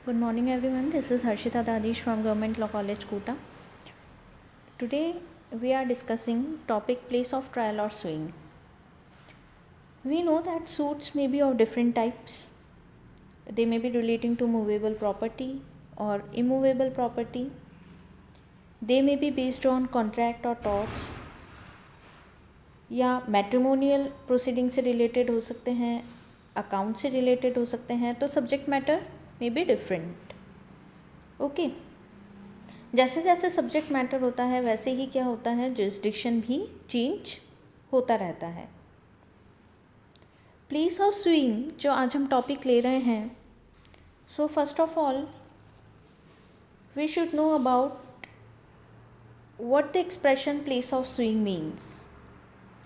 Good morning everyone, this is Harshita Dadish from Government Law College, Kota. Today we are discussing topic place of trial or suing. We know that suits may be of different types. They may be relating to movable property or immovable property. They may be based on contract or torts या matrimonial proceeding से related हो सकते हैं, account से related हो सकते हैं. तो subject matter may be different. Okay, जैसे जैसे सब्जेक्ट मैटर होता है वैसे ही क्या होता है, जुरिस्डिक्शन भी चेंज होता रहता है. प्लेस ऑफ सुइंग जो आज हम टॉपिक ले रहे हैं, so first of all we should know about what the expression place of suing means.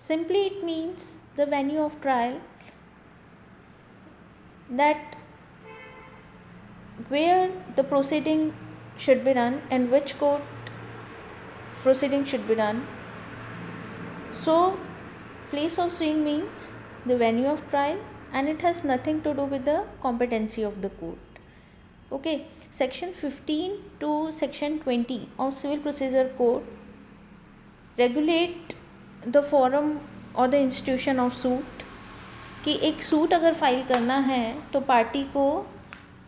Simply it means the venue of trial, that where the proceeding should be done and which court proceeding should be done. So place of suing means the venue of trial and it has nothing to do with the competency of the court. Okay, section 15 to section 20 of Civil Procedure Code regulate the forum और the institution of suit, कि एक suit अगर file करना है तो party को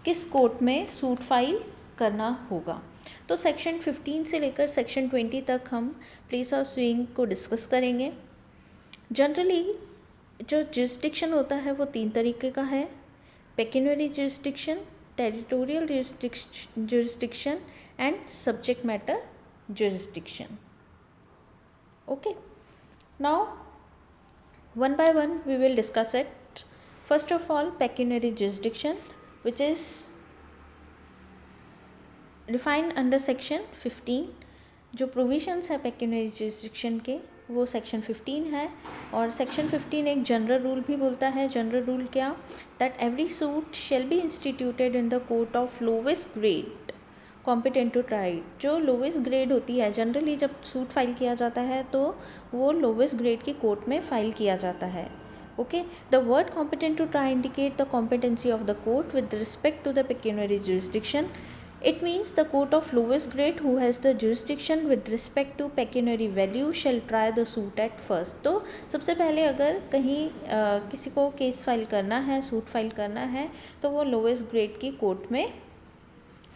किस court में सूट फाइल करना होगा. तो सेक्शन 15 से लेकर सेक्शन 20 तक हम प्लेस ऑफ सुइंग को डिस्कस करेंगे. जनरली जो जुरिस्डिक्शन होता है वो 3 तरीके का है: pecuniary jurisdiction, territorial jurisdiction and subject matter jurisdiction. Okay, now one by one we will discuss it. First of all, pecuniary jurisdiction, which is defined under section 15. जो provisions है pecuniary jurisdiction के वो section 15 है. और section 15 एक general rule भी बोलता है. general rule क्या, that every suit shall be instituted in the court of lowest grade competent to try. जो लोवेस्ट ग्रेड होती है, जनरली जब सूट फाइल किया जाता है तो वो लोवेस्ट ग्रेड की कोर्ट में फाइल किया जाता है. Okay, the word competent to try indicate the competency of the court with respect to the pecuniary jurisdiction. It means the court of lowest grade who has the jurisdiction with respect to pecuniary value shall try the suit at first. तो सबसे पहले अगर कहीं किसी को case file करना है, suit file करना है, तो वो लोवेस्ट ग्रेड की कोर्ट में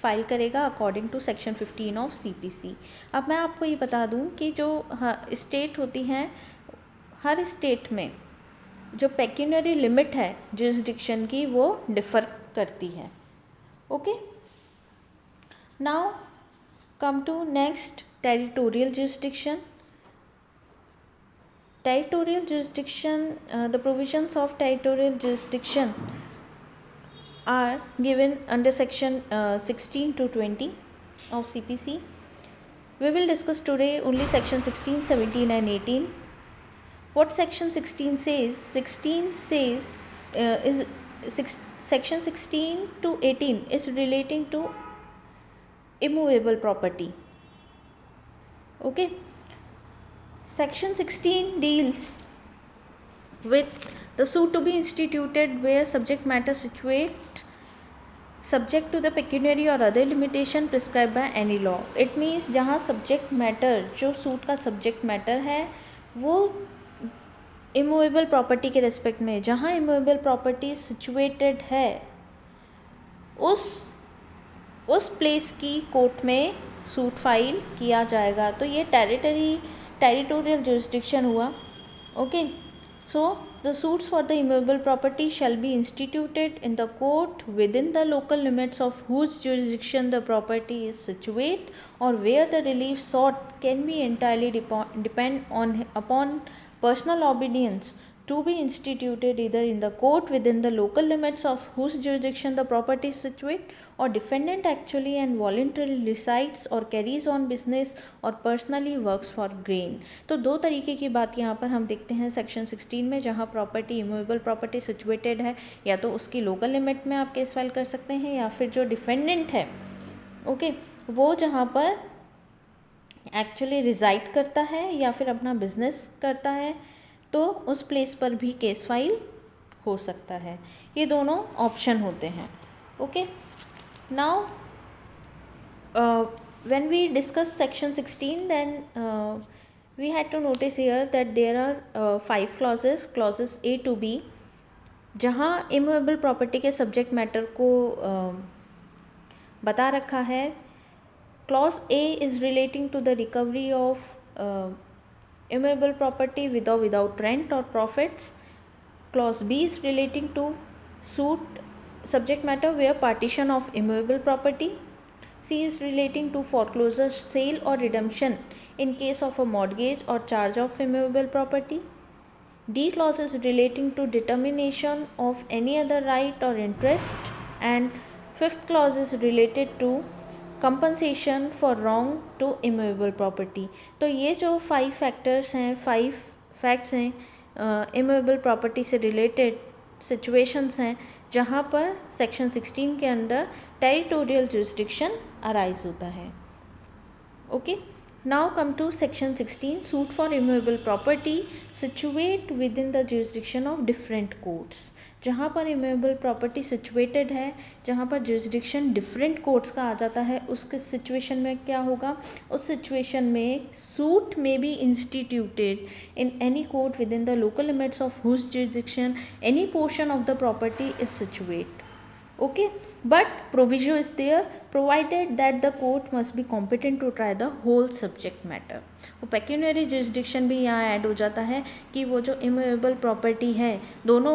फाइल करेगा according to section 15 of CPC. अब मैं आपको ये बता दूं कि जो स्टेट होती हैं, हर स्टेट में जो पेक्यूनियरी लिमिट है जुरिस्डिक्शन की वो डिफ़र करती है. Okay, now come to next, territorial jurisdiction. Territorial jurisdiction, the provisions of territorial jurisdiction are given under section 16 to 20 of CPC. We will discuss today only section 16, 17 and 18. What section 16 says? 16 says section 16 to 18 is relating to immovable property. Okay, section 16 deals with the suit to be instituted where subject matter situate subject to the pecuniary or other limitation prescribed by any law. It means जहाँ subject matter, जो suit का subject matter है वो immovable property के respect में, जहाँ immovable property situated है उस place की कोर्ट में सूट फाइल किया जाएगा. तो ये टेरिटोरियल जुरिस्डिक्शन हुआ. Okay, so the suits for the immovable property shall be instituted in the court within the local limits of whose jurisdiction the property is situate, or where the relief sought can be entirely depend upon personal obedience to be instituted either in the court within the local limits of whose jurisdiction the property is situate, or defendant actually and voluntarily resides or carries on business or personally works for gain. तो 2 तरीके की बात यहाँ पर हम देखते हैं section 16 में, जहाँ प्रॉपर्टी इमूवेबल प्रॉपर्टी सिचुएटेड है या तो उसकी लोकल लिमिट में आप केस फाइल कर सकते हैं, या फिर जो डिफेंडेंट है ओके वो जहाँ पर एक्चुअली रिजाइड करता है या फिर अपना बिजनेस करता है तो उस प्लेस पर भी केस फाइल हो सकता है. ये दोनों ऑप्शन होते हैं. Okay, Now, when we discuss section 16, then we had to notice here that there are 5 clauses A to B, जहाँ इमूवेबल प्रॉपर्टी के सब्जेक्ट मैटर को बता रखा है. Clause A is relating to the recovery of immovable property with और without rent और profits. Clause B is relating to suit subject matter where partition of immovable property. C is relating to foreclosure, sale or redemption in case of a mortgage or charge of immovable property. D clause is relating to determination of any other right or interest, and fifth clause is related to compensation for wrong to immovable property. तो ये जो 5 factors हैं, 5 facts हैं immovable property से related situations हैं जहाँ पर section 16 के अंदर टेरिटोरियल जुरिस्डिक्शन अराइज होता है. Okay, now come to section 16, suit for immovable property situate within the jurisdiction of different courts. जहाँ पर इमूवेबल प्रॉपर्टी सिचुएटेड है, जहाँ पर जुरिस्डिक्शन डिफरेंट कोर्ट्स का आ जाता है, उसके सिचुएशन में क्या होगा? उस सिचुएशन में सूट में be instituted in any court within the local limits of whose jurisdiction any portion of the property is situate. Okay, but proviso is there provided that the court must be competent to try the whole subject matter. वो pecuniary jurisdiction भी यहाँ add हो जाता है कि वो जो immovable property है, दोनों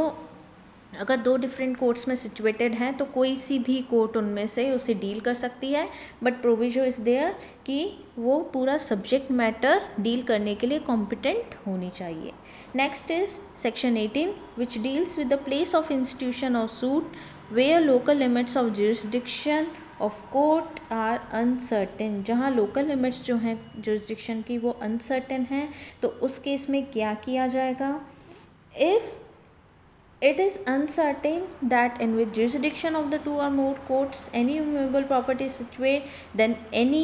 अगर 2 डिफरेंट कोर्ट्स में सिचुएटेड हैं तो कोई सी भी कोर्ट उनमें से उसे डील कर सकती है, बट प्रोविजो इज़ देयर कि वो पूरा सब्जेक्ट मैटर डील करने के लिए कॉम्पिटेंट होनी चाहिए. Next is section 18 which deals with the place of institution of suit where local limits of jurisdiction of court are uncertain. जहाँ लोकल लिमिट्स जो हैं जुरिस्डिक्शन की वो अनसर्टेन हैं, तो उस केस में क्या किया जाएगा? If it is uncertain that in which jurisdiction of the 2 or more courts any immovable property is situated, then any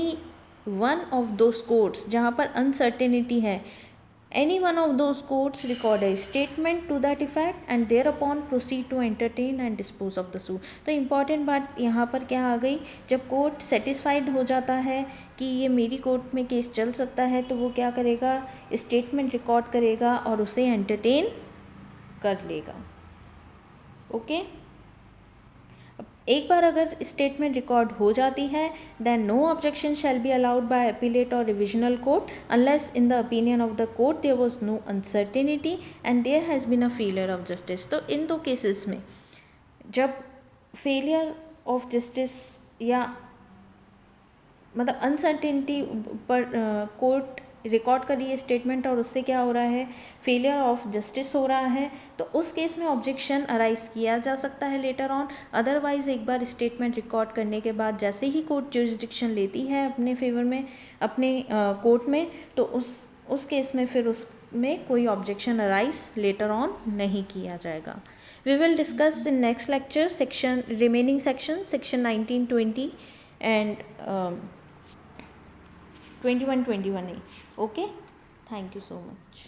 one of those courts जहाँ पर uncertainty है, any one of those courts record a statement to that effect and thereupon proceed to entertain and dispose of the suit. तो important बात यहाँ पर क्या आ गई? जब कोर्ट सेटिस्फाइड हो जाता है कि ये मेरी कोर्ट में केस चल सकता है, तो वो क्या करेगा? स्टेटमेंट रिकॉर्ड करेगा और उसे एंटरटेन कर लेगा. ओके, एक बार अगर स्टेटमेंट रिकॉर्ड हो जाती है, then no objection shall be allowed by appellate और revisional court unless in the opinion of the court there was no uncertainty and there has been a failure of justice. तो इन 2 cases में जब failure of justice या मतलब uncertainty पर court record कर रही है स्टेटमेंट और उससे क्या हो रहा है? फेलियर ऑफ जस्टिस हो रहा है, तो उस केस में ऑब्जेक्शन अराइज किया जा सकता है लेटर ऑन. अदरवाइज एक बार स्टेटमेंट रिकॉर्ड करने के बाद जैसे ही कोर्ट जुरिस्डिक्शन लेती है अपने फेवर में, अपने कोर्ट में, तो उस केस में फिर उसमें कोई ऑब्जेक्शन अराइज लेटर ऑन नहीं किया जाएगा. We will discuss in next lecture section remaining section 19, 20 and 21, 21A. Okay, thank you so much.